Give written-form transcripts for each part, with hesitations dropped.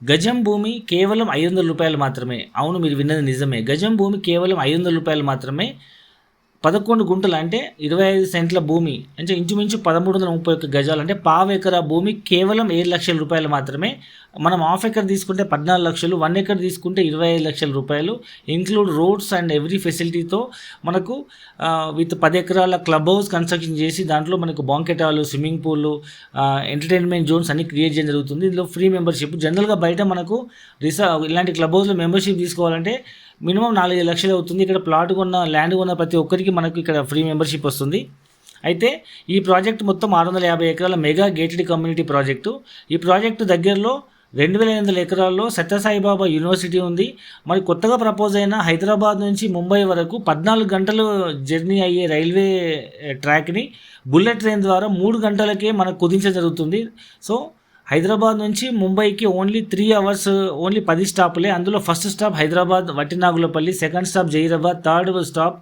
గజం భూమి కేవలం 500 రూపాయలు మాత్రమే. అవును, మీరు విన్నది నిజమే. గజం భూమి కేవలం 500 రూపాయలు మాత్రమే. 11 గుంటలు అంటే 25 సెంట్ల భూమి అంటే ఇంచుమించు 1331 గజాలు అంటే పావు ఎకరా భూమి కేవలం 7 లక్షల రూపాయలు మాత్రమే. మనం హాఫ్ ఎకర్ తీసుకుంటే 14 లక్షలు, 1 ఎకర్ తీసుకుంటే 25 లక్షల రూపాయలు, ఇంక్లూడ్ రోడ్స్ అండ్ ఎవ్రీ ఫెసిలిటీతో మనకు విత్ 10 ఎకరాల క్లబ్ హౌస్ కన్స్ట్రక్షన్ చేసి దాంట్లో మనకు banquet hall, swimming pool, entertainment Jones అన్ని క్రియేట్ చేయడం జరుగుతుంది. ఇందులో ఫ్రీ మెంబర్షిప్. జనరల్గా బయట మనకు ఇలాంటి క్లబ్ హౌస్లో మెంబర్షిప్ తీసుకోవాలంటే మినిమం 4-5 లక్షలు అవుతుంది. ఇక్కడ ప్లాట్ కొన్న, ల్యాండ్ కొన్న ప్రతి ఒక్కరికి మనకు ఇక్కడ ఫ్రీ మెంబర్షిప్ వస్తుంది. అయితే ఈ ప్రాజెక్ట్ మొత్తం 650 ఎకరాల మెగా గేటెడ్ కమ్యూనిటీ ప్రాజెక్టు. ఈ ప్రాజెక్టు దగ్గరలో 2800 ఎకరాల్లో సత్యసాయిబాబా యూనివర్సిటీ ఉంది. మరి కొత్తగా ప్రపోజ్ అయిన హైదరాబాద్ నుంచి ముంబై వరకు 14 గంటలు జర్నీ అయ్యే రైల్వే ట్రాక్ని బుల్లెట్ ట్రైన్ ద్వారా 3 గంటలకే మనకు కుదించడం జరుగుతుంది. సో హైదరాబాద్ నుంచి ముంబైకి ఓన్లీ 3 అవర్స్, ఓన్లీ 10 స్టాపులే. అందులో first stop Hyderabad Vattinagulapally, second stop Zaheerabad, third stop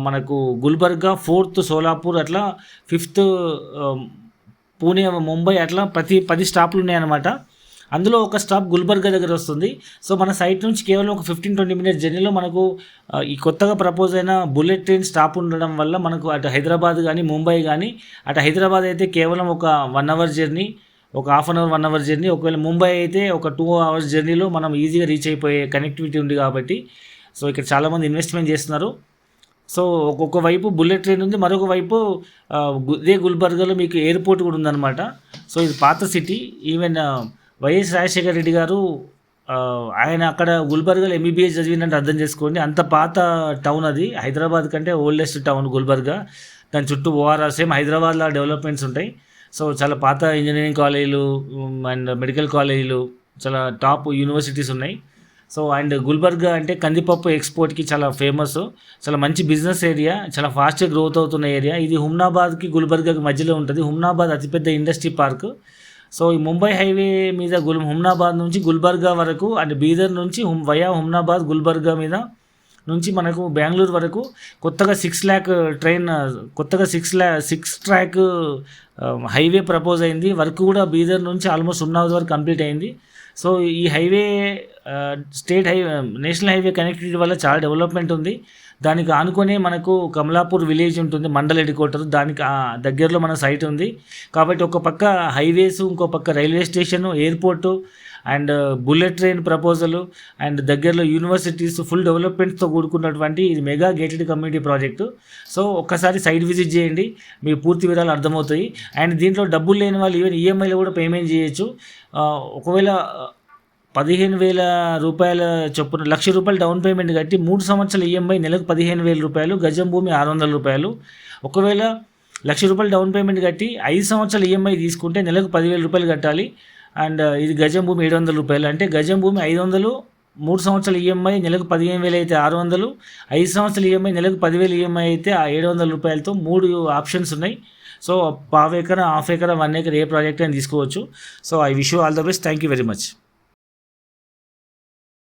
మనకు గుల్బర్గా, ఫోర్త్ సోలాపూర్, అట్లా ఫిఫ్త్ పూణే, ముంబై, అట్లా ప్రతి 10 స్టాపులు ఉన్నాయన్నమాట. అందులో ఒక స్టాప్ గుల్బర్గా దగ్గర వస్తుంది. సో మన సైట్ నుంచి కేవలం ఒక 15-20 మినిట్స్ జర్నీలో మనకు ఈ కొత్తగా ప్రపోజ్ అయిన బుల్లెట్ ట్రైన్ స్టాప్ ఉండడం వల్ల మనకు అటు హైదరాబాద్ కానీ ముంబై కానీ, అటు హైదరాబాద్ అయితే కేవలం ఒక 1 అవర్ జర్నీ, ఒక half an hour 1 hour journey, ఒకవేళ ముంబై అయితే ఒక 2 అవర్స్ జర్నీలో మనం ఈజీగా రీచ్ అయిపోయే కనెక్టివిటీ ఉంది కాబట్టి సో ఇక్కడ చాలామంది ఇన్వెస్ట్మెంట్ చేస్తున్నారు. సో ఒక్కొక్క వైపు బుల్లెట్ ట్రైన్ ఉంది, మరొక వైపు ఇదే గుల్బర్గాలో మీకు ఎయిర్పోర్ట్ కూడా ఉందన్నమాట. సో ఇది పాత city. Even YS Rajasekhara Reddy గారు ఆయన అక్కడ గుల్బర్గాలో ఎంబీబీఎస్ చదివినట్టు అర్థం చేసుకోండి. అంత పాత టౌన్ అది. హైదరాబాద్ కంటే ఓల్డెస్ట్ టౌన్ గుల్బర్గా. దాని చుట్టూ ఓఆర్ఆర్, సేమ్ హైదరాబాద్లో డెవలప్మెంట్స్ ఉంటాయి. సో చాలా పాత ఇంజనీరింగ్ కాలేజీలు అండ్ మెడికల్ కాలేజీలు, చాలా టాప్ యూనివర్సిటీస్ ఉన్నాయి. సో అండ్ గుల్బర్గా అంటే కందిపప్పు ఎక్స్పోర్ట్కి చాలా ఫేమస్. చాలా మంచి బిజినెస్ ఏరియా, చాలా ఫాస్ట్గా గ్రోత్ అవుతున్న ఏరియా. ఇది హుమ్నాబాద్కి గుల్బర్గాకి మధ్యలో ఉంటుంది. హుమ్నాబాద్ అతిపెద్ద ఇండస్ట్రీ పార్క్. సో ఈ ముంబై హైవే మీద హుమ్నాబాద్ నుంచి గుల్బర్గా వరకు అండ్ బీదర్ నుంచి వయా హుమ్నాబాద్ గుల్బర్గా మీద నుంచి మనకు బెంగళూరు వరకు కొత్తగా 6 lakh ట్రైన్, కొత్తగా 6 ట్రాక్ హైవే ప్రపోజ్ అయింది. వర్క్ కూడా బీదర్ నుంచి ఆల్మోస్ట్ ఉన్నాజ్ వరకు కంప్లీట్ అయింది. సో ఈ highway state highway, national highway connectivity వల్ల చాలా డెవలప్మెంట్ ఉంది. దానికి ఆనుకొని మనకు కమలాపూర్ విలేజ్ ఉంటుంది, మండల్ హెడ్ క్వార్టర్. దానికి దగ్గరలో మన సైట్ ఉంది. కాబట్టి ఒక పక్క హైవేస్, ఇంకో పక్క railway station, airport and bullet train proposal and దగ్గరలో యూనివర్సిటీస్, ఫుల్ డెవలప్మెంట్స్తో కూడుకున్నటువంటి ఇది mega gated community project. So ఒక్కసారి సైట్ విజిట్ చేయండి, మీకు పూర్తి వివరాలు అర్థమవుతాయి. అండ్ దీంట్లో డబ్బులు లేని వాళ్ళు ఈవెన్ ఈఎంఐలో కూడా పేమెంట్ చేయొచ్చు. ఒకవేళ 15,000 రూపాయల చొప్పున ₹1,00,000 డౌన్ పేమెంట్ కట్టి 3 సంవత్సరాల ఈఎంఐ నెలకు 15,000 రూపాయలు, గజం భూమి 600 రూపాయలు. ఒకవేళ ₹1,00,000 డౌన్ పేమెంట్ కట్టి 5 సంవత్సరాల ఈఎంఐ తీసుకుంటే నెలకు 10,000 రూపాయలు కట్టాలి. అండ్ ఇది గజం భూమి 700 రూపాయలు. అంటే గజం భూమి 500, 3 సంవత్సరాల ఈఎంఐ నెలకు 15,000 అయితే 600, 5 సంవత్సరాల ఈఎంఐ నెలకు 10,000 ఈఎంఐ అయితే 700 రూపాయలతో 3 ఆప్షన్స్ ఉన్నాయి. సో పావు ఎకరా, హాఫ్ ఎకరా, 1 ఎకర్ ఏ ప్రాజెక్ట్ అయినా తీసుకోవచ్చు. So I wish you all the best. Thank you very much.